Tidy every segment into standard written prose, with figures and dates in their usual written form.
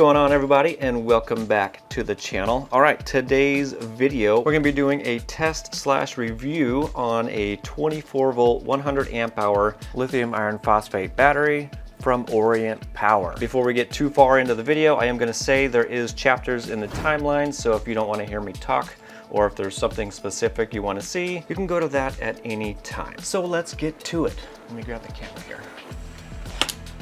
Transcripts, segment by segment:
going on, everybody, and welcome back to the channel. All right, today's video, we're gonna be doing a test / review on a 24 volt, 100 amp hour lithium iron phosphate battery from Orient Power. Before we get too far into the video, I am gonna say there is chapters in the timeline, so if you don't wanna hear me talk, or if there's something specific you wanna see, you can go to that at any time. So let's get to it. Let me grab the camera here.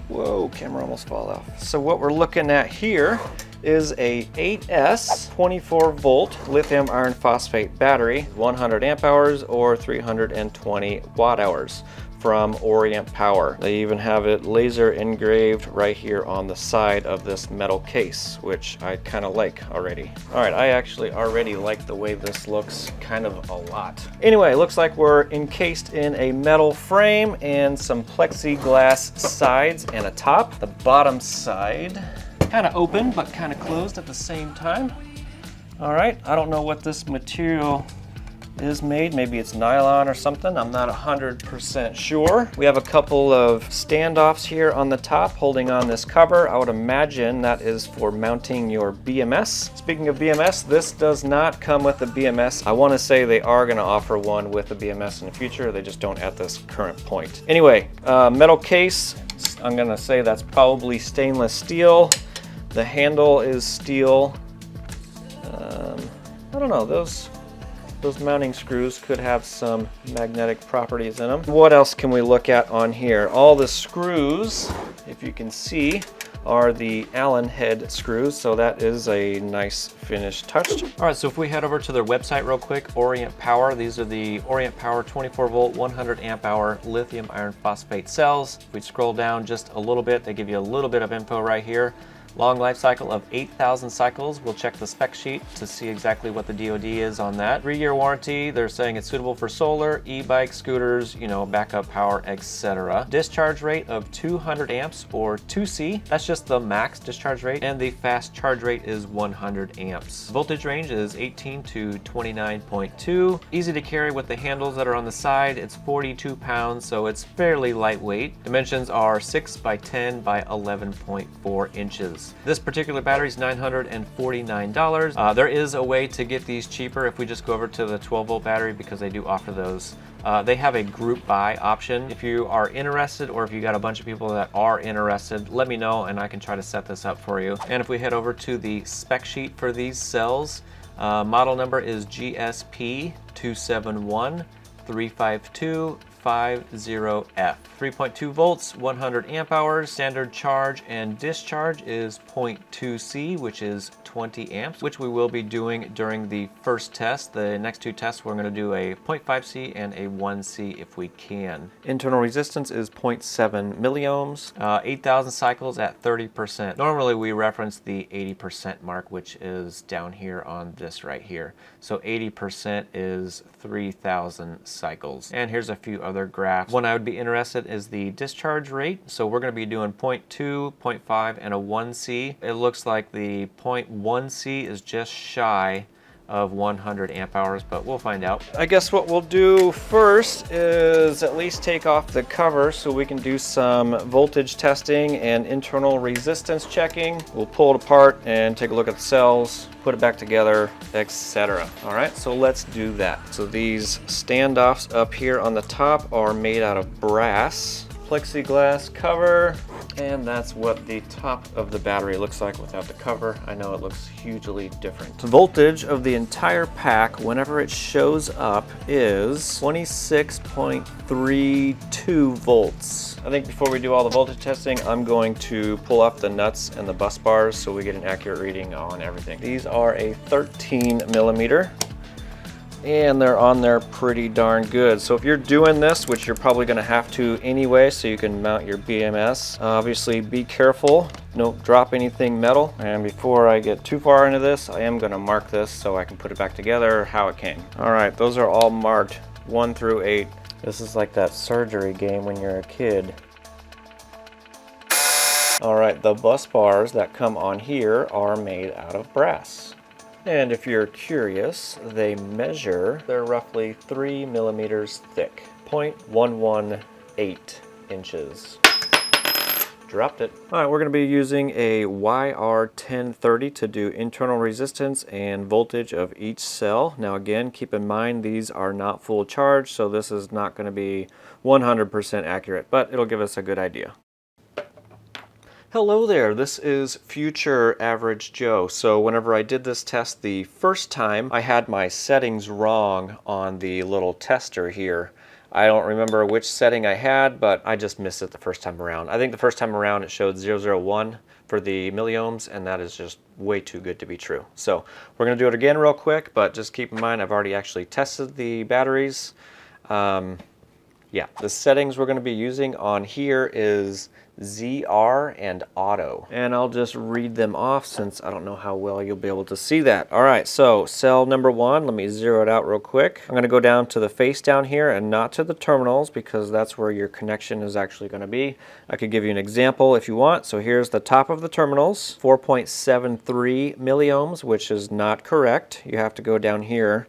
Whoa, camera almost fell off. So what we're looking at here is a 8S 24 volt lithium iron phosphate battery, 100 amp hours or 320 watt hours from Orient Power. They even have it laser engraved right here on the side of this metal case, which I kind of like already. All right, I actually already like the way this looks kind of a lot. Anyway, looks like we're encased in a metal frame and some plexiglass sides and a top. The bottom side, kind of open, but kind of closed at the same time. All right, I don't know what this material is made. Maybe it's nylon or something. I'm not 100% sure. We have a couple of standoffs here on the top holding on this cover. I would imagine that is for mounting your BMS. Speaking of BMS, this does not come with the BMS. I want to say they are going to offer one with the BMS in the future. They just don't at this current point. Anyway, metal case. I'm going to say that's probably stainless steel. The handle is steel. I don't know, those mounting screws could have some magnetic properties in them. What else can we look at on here? All the screws, if you can see, are the Allen head screws, so that is a nice finish touch. All right, so if we head over to their website real quick, Orient Power, these are the Orient Power 24 volt, 100 amp hour lithium iron phosphate cells. If we scroll down just a little bit, they give you a little bit of info right here. Long life cycle of 8,000 cycles. We'll check the spec sheet to see exactly what the DOD is on that. 3-year warranty. They're saying it's suitable for solar, e-bike, scooters, you know, backup power, etc. Discharge rate of 200 amps or 2C. That's just the max discharge rate, and the fast charge rate is 100 amps. Voltage range is 18 to 29.2. Easy to carry with the handles that are on the side. It's 42 pounds, so it's fairly lightweight. Dimensions are 6 by 10 by 11.4 inches. This particular battery is $949. There is a way to get these cheaper if we just go over to the 12 volt battery, because they do offer those. They have a group buy option. If you are interested, or if you got a bunch of people that are interested, let me know and I can try to set this up for you. And if we head over to the spec sheet for these cells, model number is GSP 27135250F. 3.2 volts, 100 amp hours. Standard charge and discharge is 0.2C, which is 20 amps, which we will be doing during the first test. The next two tests, we're going to do a 0.5C and a 1C if we can. Internal resistance is 0.7 milliohms. 8,000 cycles at 30%. Normally we reference the 80% mark, which is down here on this right here. So 80% is 3,000 cycles. And here's a few other graphs. One I would be interested is the discharge rate. So we're going to be doing 0.2, 0.5, and a 1C. It looks like the 0.1C is just shy of 100 amp hours, but we'll find out. I guess what we'll do first is at least take off the cover so we can do some voltage testing and internal resistance checking. We'll pull it apart and take a look at the cells, put it back together, etc. All right, so let's do that. So these standoffs up here on the top are made out of brass. Plexiglass cover, and that's what the top of the battery looks like without the cover. I know it looks hugely different. The voltage of the entire pack, whenever it shows up, is 26.32 volts. I think before we do all the voltage testing, I'm going to pull off the nuts and the bus bars so we get an accurate reading on everything. These are a 13 millimeter. And they're on there pretty darn good. So if you're doing this, which you're probably going to have to anyway, so you can mount your BMS, obviously be careful, don't drop anything metal. And before I get too far into this, I am going to mark this so I can put it back together how it came. All right, those are all marked 1 through 8. This is like that surgery game when you're a kid. All right, the bus bars that come on here are made out of brass. And if you're curious, they measure, they're roughly 3 millimeters thick, 0.118 inches. dropped it. All right, we're going to be using a YR1030 to do internal resistance and voltage of each cell. Now again, keep in mind these are not full charge, so this is not going to be 100% accurate, but it'll give us a good idea. Hello there, this is future Average Joe. So whenever I did this test the first time, I had my settings wrong on the little tester here. I don't remember which setting I had, but I just missed it the first time around. I think the first time around it showed 001 for the milliohms, and that is just way too good to be true. So we're going to do it again real quick, but just keep in mind I've already actually tested the batteries. Yeah, the settings we're going to be using on here is ZR and Auto. And I'll just read them off since I don't know how well you'll be able to see that. All right, so cell number 1, let me zero it out real quick. I'm going to go down to the face down here and not to the terminals because that's where your connection is actually going to be. I could give you an example if you want. So here's the top of the terminals, 4.73 milliohms, which is not correct. You have to go down here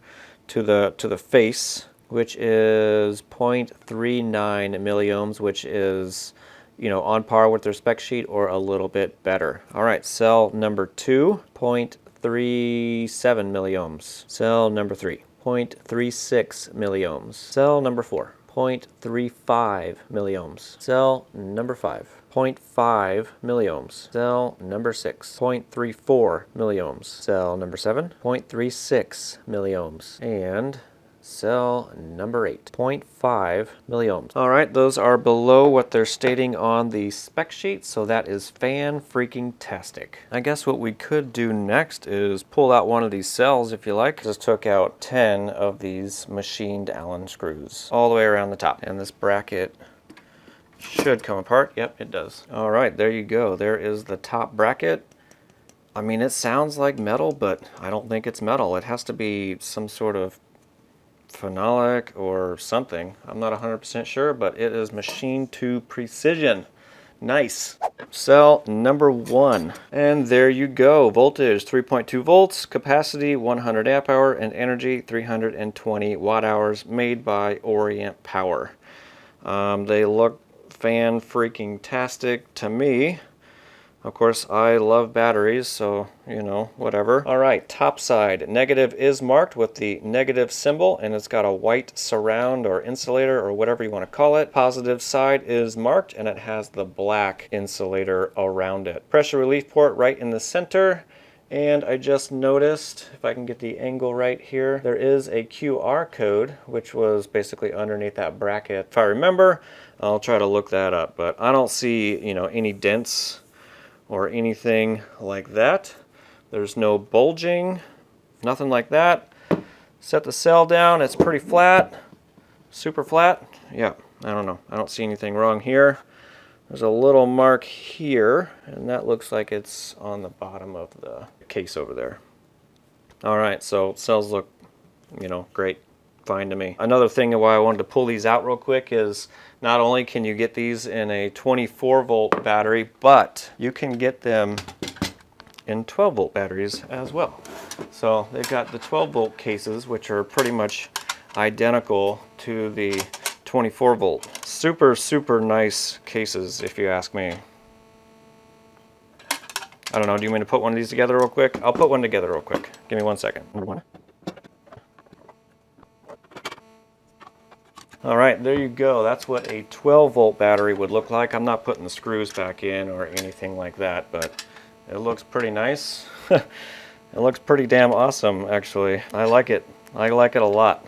to the face, which is 0.39 milliohms, which is, you know, on par with their spec sheet or a little bit better. All right, cell number 2, 0.37 milliohms. Cell number 3, 0.36 milliohms. Cell number 4, 0.35 milliohms. Cell number 5, 0.5 milliohms. Cell number 6, 0.34 milliohms. Cell number 7, 0.36 milliohms. And cell number 8, 0.5 milliohms. All right, those are below what they're stating on the spec sheet, so that is fan-freaking-tastic. I guess what we could do next is pull out one of these cells if you like. Just took out 10 of these machined Allen screws all the way around the top, and this bracket should come apart. Yep, it does. All right, there you go. There is the top bracket. I mean, it sounds like metal, but I don't think it's metal. It has to be some sort of phenolic or something. I'm not 100% sure, but it is machined to precision. Nice. Cell number 1. And there you go. Voltage 3.2 volts, capacity 100 amp hour, and energy 320 watt hours, made by Orient Power. They look fan-freaking-tastic to me. Of course, I love batteries, so, you know, whatever. All right, top side. Negative is marked with the negative symbol, and it's got a white surround or insulator or whatever you want to call it. Positive side is marked, and it has the black insulator around it. Pressure relief port right in the center. And I just noticed, if I can get the angle right here, there is a QR code, which was basically underneath that bracket. If I remember, I'll try to look that up, but I don't see, you know, any dents or anything like that. There's no bulging, nothing like that. Set the cell down, it's pretty flat, super flat. Yeah, I don't know, I don't see anything wrong here. There's a little mark here, and that looks like it's on the bottom of the case over there. All right, so cells look, you know, great, fine to me. Another thing why I wanted to pull these out real quick is not only can you get these in a 24 volt battery, but you can get them in 12 volt batteries as well. So they've got the 12 volt cases, which are pretty much identical to the 24 volt. Super, super nice cases, if you ask me. I don't know, do you mean to put one of these together real quick? I'll put one together real quick. Give me 1 second. All right, there you go. That's what a 12 volt battery would look like. I'm not putting the screws back in or anything like that, but it looks pretty nice. It looks pretty damn awesome, actually. I like it. I like it a lot.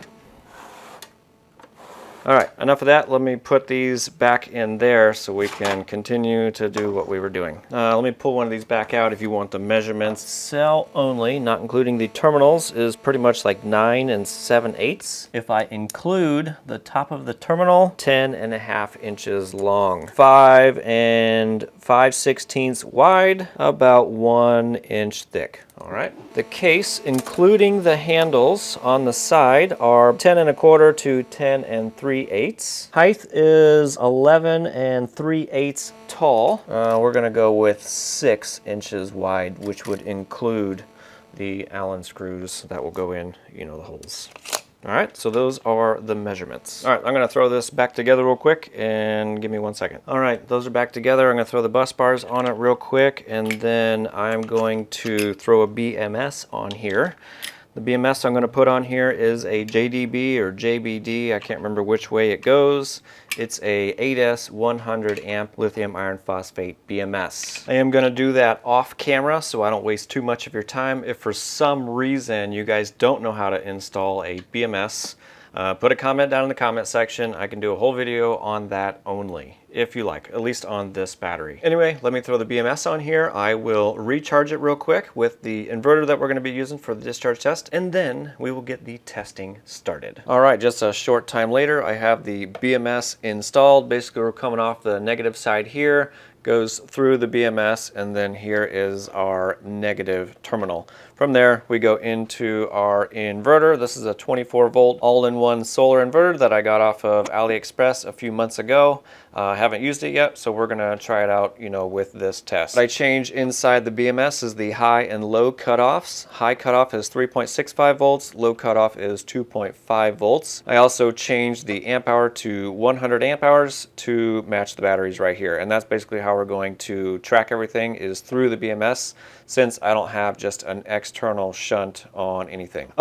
All right, enough of that. Let me put these back in there so we can continue to do what we were doing. Let me pull one of these back out if you want the measurements. Cell only, not including the terminals, is pretty much like 9 7/8. If I include the top of the terminal, 10.5 inches long, 5 5/16 wide, about 1 inch thick. All right. The case, including the handles on the side, are 10 1/4 to 10 3/8. Height is 11 3/8 tall. We're gonna go with 6 inches wide, which would include the Allen screws that will go in, you know, the holes. All right, so those are the measurements. All right, I'm gonna throw this back together real quick and give me 1 second. All right, those are back together. I'm gonna throw the bus bars on it real quick, and then I'm going to throw a BMS on here. The BMS I'm going to put on here is a JDB or JBD. I can't remember which way it goes. It's a 8S 100 amp lithium iron phosphate BMS. I am going to do that off camera so I don't waste too much of your time. If for some reason you guys don't know how to install a BMS, put a comment down in the comment section. I can do a whole video on that only, if you like, at least on this battery. Anyway, let me throw the BMS on here. I will recharge it real quick with the inverter that we're going to be using for the discharge test, and then we will get the testing started. All right, just a short time later, I have the BMS installed. Basically, we're coming off the negative side here, goes through the BMS, and then here is our negative terminal. From there, we go into our inverter. This is a 24 volt all-in-one solar inverter that I got off of AliExpress a few months ago. I haven't used it yet, so we're gonna try it out, you know, with this test. What I change inside the BMS is the high and low cutoffs. High cutoff is 3.65 volts, low cutoff is 2.5 volts. I also changed the amp hour to 100 amp hours to match the batteries right here. And that's basically how we're going to track everything, is through the BMS, since I don't have just an external shunt on anything.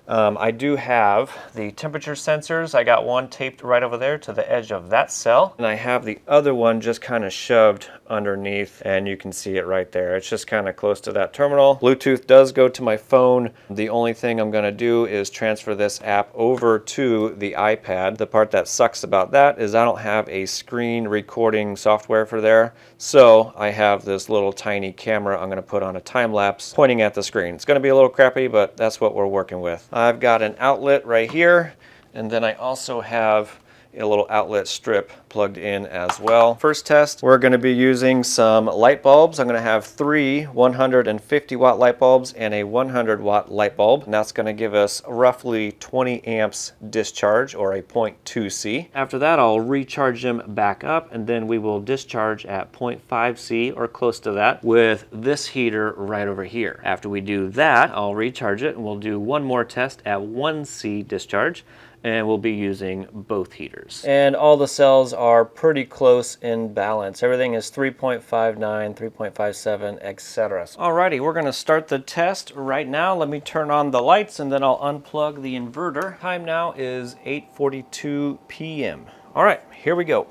I do have the temperature sensors. I got one taped right over there to the edge of that cell, and I have the other one just kind of shoved underneath, and you can see it right there. It's just kind of close to that terminal. Bluetooth does go to my phone. The only thing I'm going to do is transfer this app over to the iPad. The part that sucks about that is I don't have a screen recording software for there, so I have this little tiny camera I'm going to put on a time lapse pointing at the screen. It's going to be a little crappy, but that's what we're working with. I've got an outlet right here, and then I also have a little outlet strip plugged in as well. First test, we're going to be using some light bulbs. I'm going to have 3 150 watt light bulbs and a 100 watt light bulb, and that's going to give us roughly 20 amps discharge, or a 0.2 C. After that, I'll recharge them back up, and then we will discharge at 0.5 C or close to that with this heater right over here. After we do that, I'll recharge it, and we'll do one more test at 1 C discharge, and we'll be using both heaters. And all the cells are pretty close in balance. Everything is 3.59, 3.57, etc. Alrighty, we're gonna start the test right now. Let me turn on the lights and then I'll unplug the inverter. Time now is 8:42 p.m. All right, here we go.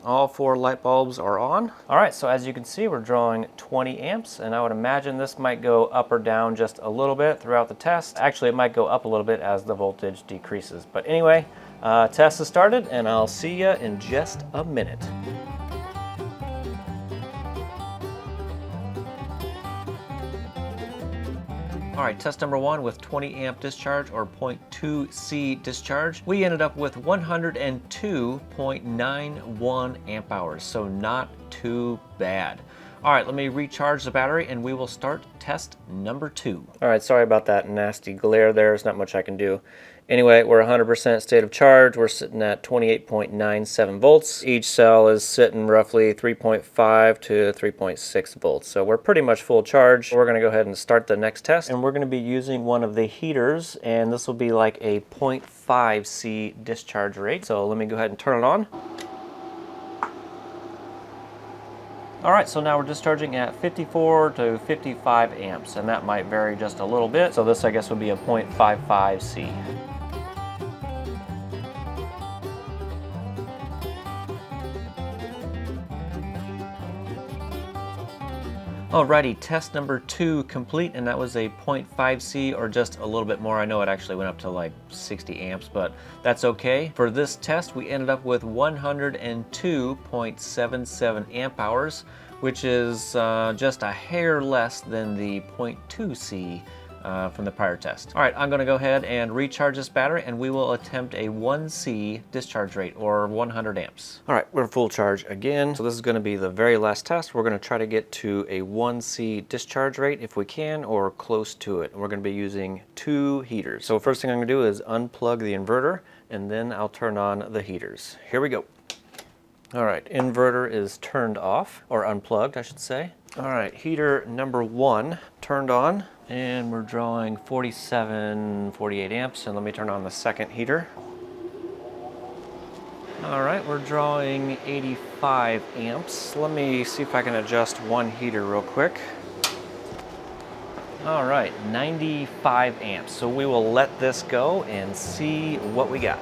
All 4 light bulbs are on. All right, so as you can see, we're drawing 20 amps, and I would imagine this might go up or down just a little bit throughout the test. Actually, it might go up a little bit as the voltage decreases. But anyway, test is started, and I'll see you in just a minute. All right, test number 1 with 20 amp discharge, or 0.2 C discharge. We ended up with 102.91 amp hours, so not too bad. All right, let me recharge the battery and we will start test number 2. All right, sorry about that nasty glare there. There's not much I can do. Anyway, we're 100% state of charge. We're sitting at 28.97 volts. Each cell is sitting roughly 3.5 to 3.6 volts. So we're pretty much full charge. We're gonna go ahead and start the next test. And we're gonna be using one of the heaters, and this will be like a 0.5 C discharge rate. So let me go ahead and turn it on. All right, so now we're discharging at 54 to 55 amps, and that might vary just a little bit. So this, I guess, would be a 0.55 C. Alrighty, test number 2 complete, and that was a 0.5 C, or just a little bit more. I know it actually went up to like 60 amps, but that's okay. For this test, we ended up with 102.77 amp hours, which is just a hair less than the 0.2 C from the prior test. All right, I'm gonna go ahead and recharge this battery, and we will attempt a 1 C discharge rate, or 100 amps. All right, we're full charge again. So this is gonna be the very last test. We're gonna try to get to a 1 C discharge rate if we can, or close to it. And we're gonna be using 2 heaters. So first thing I'm gonna do is unplug the inverter, and then I'll turn on the heaters. Here we go. All right, inverter is turned off, or unplugged, I should say. All right, heater number 1 turned on, and we're drawing 47, 48 amps. And let me turn on the second heater. All right, we're drawing 85 amps. Let me see if I can adjust one heater real quick. All right, 95 amps. So we will let this go and see what we got.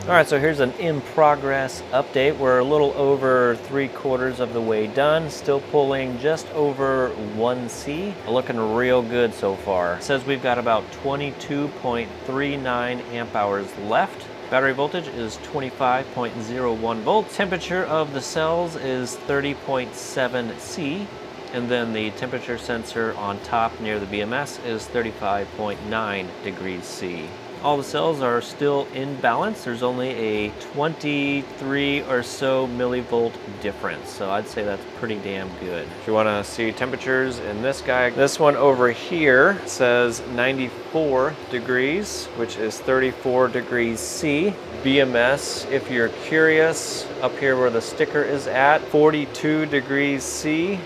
All right, so here's an in progress update. We're a little over 3/4 of the way done, still pulling just over 1C. Looking real good so far. It says we've got about 22.39 amp hours left. Battery voltage is 25.01 volts. Temperature of the cells is 30.7 C. And then the temperature sensor on top near the BMS is 35.9 degrees C. All the cells are still in balance. There's only a 23 or so millivolt difference. So I'd say that's pretty damn good. If you want to see temperatures in this guy, this one over here says 94 degrees, which is 34 degrees C. BMS, if you're curious, up here where the sticker is at, 42 degrees C.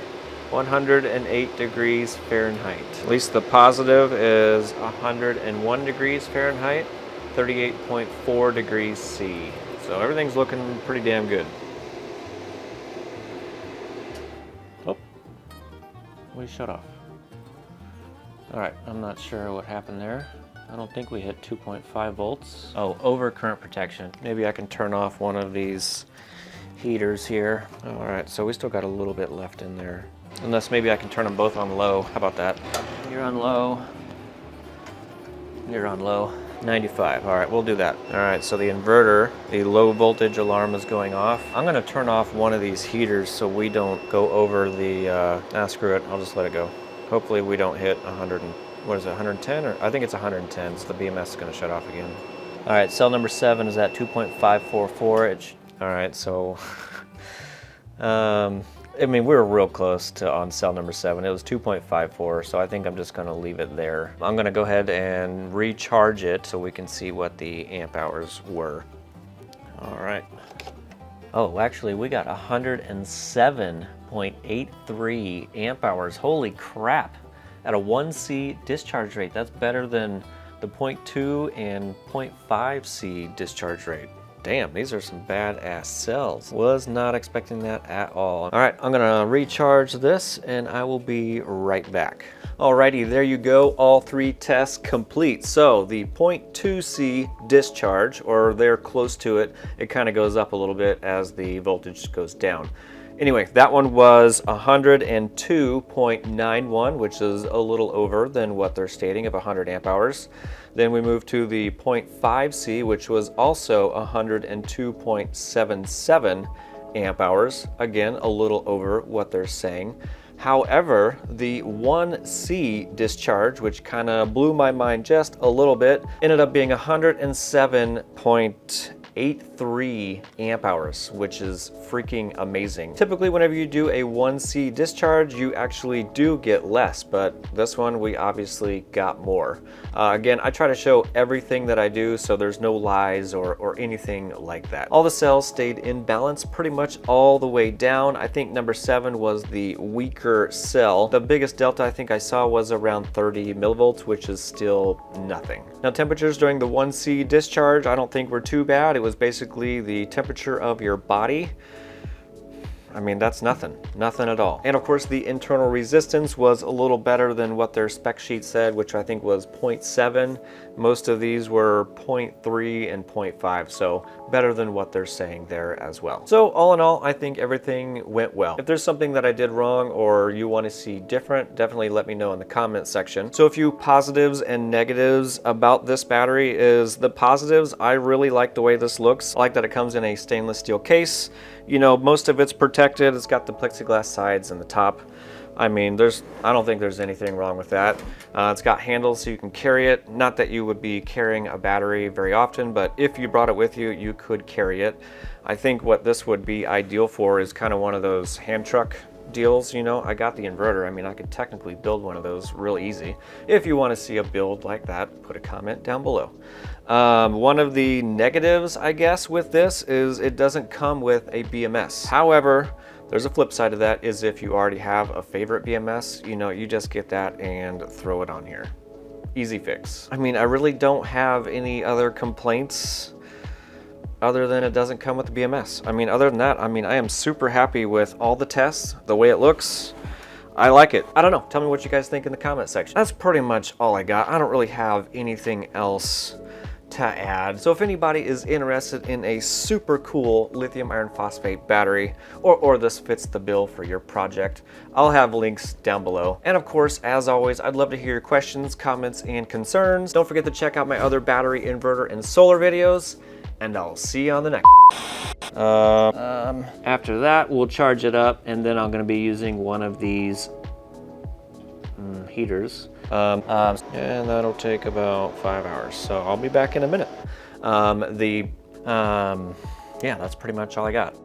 108 degrees Fahrenheit. At least the positive is 101 degrees Fahrenheit, 38.4 degrees C. So everything's looking pretty damn good. Oh, we shut off. All right, I'm not sure what happened there. I don't think we hit 2.5 volts. Oh, over current protection. Maybe I can turn off one of these heaters here. All right, so we still got a little bit left in there. Unless maybe I can turn them both on low. How about that? You're on low. You're on low. 95. All right, we'll do that. All right, so the inverter, the low voltage alarm is going off. I'm gonna turn off one of these heaters so we don't go over the, screw it, I'll just let it go. Hopefully we don't hit 100 and, what is it, 110? Or I think it's 110, so the BMS is gonna shut off again. All right, cell number 7 is at 2.544. All right, so, I mean, we were real close to on cell number 7. It was 2.54, so I think I'm just gonna leave it there. I'm gonna go ahead and recharge it so we can see what the amp hours were. All right. Oh, actually, we got 107.83 amp hours. Holy crap. At a 1C discharge rate, that's better than the 0.2 and 0.5C discharge rate. Damn, these are some badass cells. Was not expecting that at all. All right, I'm gonna recharge this and I will be right back. Alrighty, there you go, all 3 tests complete. So the 0.2C discharge, or they're close to it, it kind of goes up a little bit as the voltage goes down. Anyway, that one was 102.91, which is a little over than what they're stating of 100 amp hours. Then we moved to the 0.5C, which was also 102.77 amp hours. Again, a little over what they're saying. However, the 1C discharge, which kind of blew my mind just a little bit, ended up being 107.83 amp hours, which is freaking amazing. Typically, whenever you do a 1C discharge, you actually do get less, but this one we obviously got more. Again, I try to show everything that I do, so there's no lies or anything like that. All the cells stayed in balance pretty much all the way down. I think number 7 was the weaker cell. The biggest delta I think I saw was around 30 millivolts, which is still nothing. Now, temperatures during the 1C discharge, I don't think were too bad. It was basically the temperature of your body. I mean, that's nothing at all. And of course, the internal resistance was a little better than what their spec sheet said, which I think was 0.7. Most of these were 0.3 and 0.5, so better than what they're saying there as well. So all in all, I think everything went well. If there's something that I did wrong or you want to see different, definitely let me know in the comment section. So a few positives and negatives about this battery is the positives. I really like the way this looks. I like that it comes in a stainless steel case. You know, most of it's protected. It's got the plexiglass sides and the top. I mean, I don't think there's anything wrong with that. It's got handles so you can carry it. Not that you would be carrying a battery very often, but if you brought it with you, you could carry it. I think what this would be ideal for is kind of one of those hand truck deals, you know, I got the inverter. I mean, I could technically build one of those real easy. If you want to see a build like that, put a comment down below. One of the negatives, I guess, with this is it doesn't come with a BMS. However, there's a flip side of that, is if you already have a favorite BMS, you know, you just get that and throw it on here. Easy fix. I mean, I really don't have any other complaints other than it doesn't come with the BMS. I mean, other than that, I mean, I am super happy with all the tests, the way it looks. I like it. I don't know, tell me what you guys think in the comment section. That's pretty much all I got. I don't really have anything else to add. So if anybody is interested in a super cool lithium iron phosphate battery, or this fits the bill for your project, I'll have links down below. And of course, as always, I'd love to hear your questions, comments, and concerns. Don't forget to check out my other battery, inverter, and solar videos, and I'll see you on the next. After that, we'll charge it up, and then I'm gonna be using one of these heaters. And that'll take about 5 hours. So I'll be back in a minute. Yeah, that's pretty much all I got.